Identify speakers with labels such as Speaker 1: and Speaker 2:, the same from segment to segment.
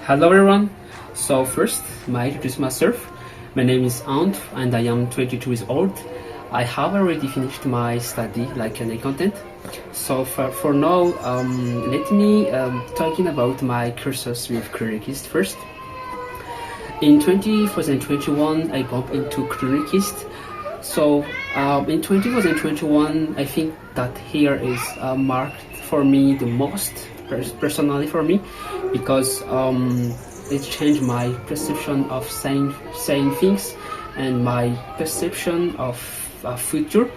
Speaker 1: Hello everyone. So first, I introduce myself. My name is Ando and I am 22 years old. I have already finished my study like an accountant. So for now, let me talking about my courses with Curious first. In 2021, I bumped into Curious. So in 2021, I think that here is marked for me the most personally for me because it changed my perception of saying things and my perception of future.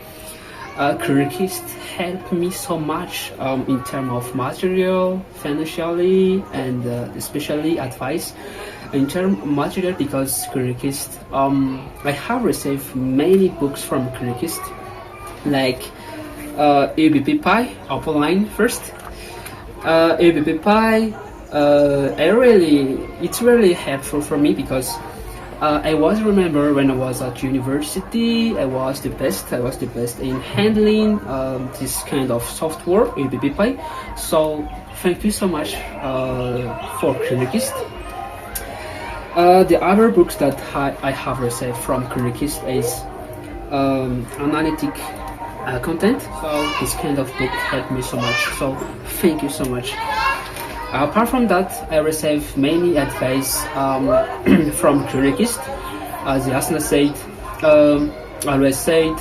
Speaker 1: Curious helped me so much in terms of material, financially, and especially advice. In terms of material, because Curious, I have received many books from Curious, like EBP Pi, Upline first. EBP Pi, it's really helpful for me because I was remember when I was at university, I was the best in handling this kind of software, EBP Pi. So thank you so much for Curious. The other books that I have received from Curious is analytic content. So this kind of book helped me so much. So thank you so much. Apart from that, I received many advice from Curious. As Yasna said, always said,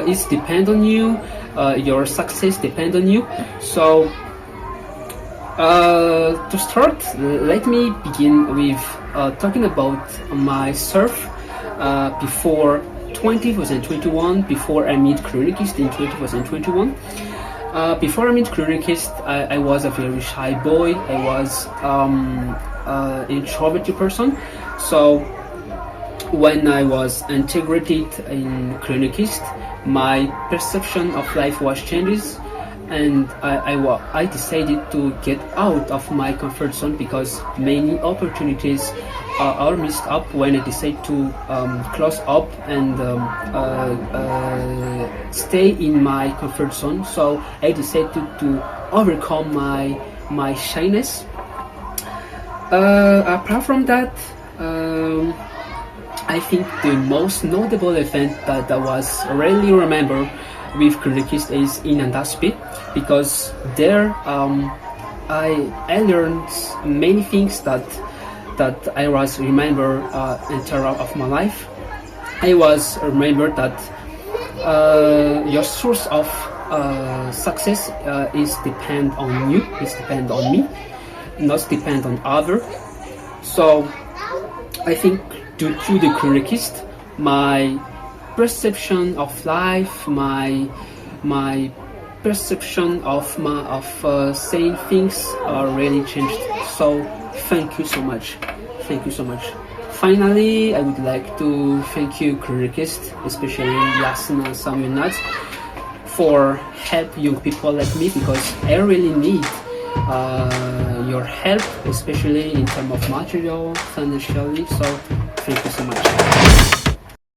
Speaker 1: it depends on you. Your success depends on you. So to start, let me begin with talking about myself before 2021, before I met Curious in 2021. Before I met Curious, I was a very shy boy. I was an introverted person. So when I was integrated in Curious, my perception of life was changes, and I decided to get out of my comfort zone because many opportunities are missed up when I decide to close up and stay in my comfort zone. So I decided to overcome my shyness. Apart from that, I think the most notable event that I was really remember with Curious is in Andaspe, because there I learned many things that I was remember in terms of my life. I was remember that your source of success is depend on you, is depend on me, not depend on other. So I think due to the Curious, my perception of life, my perception of saying things really changed. So thank you so much. Thank you so much. Finally, I would like to thank you, Curious, especially Yasna Samuel, for help young people like me, because I really need your help, especially in terms of material, financially. So thank you so much.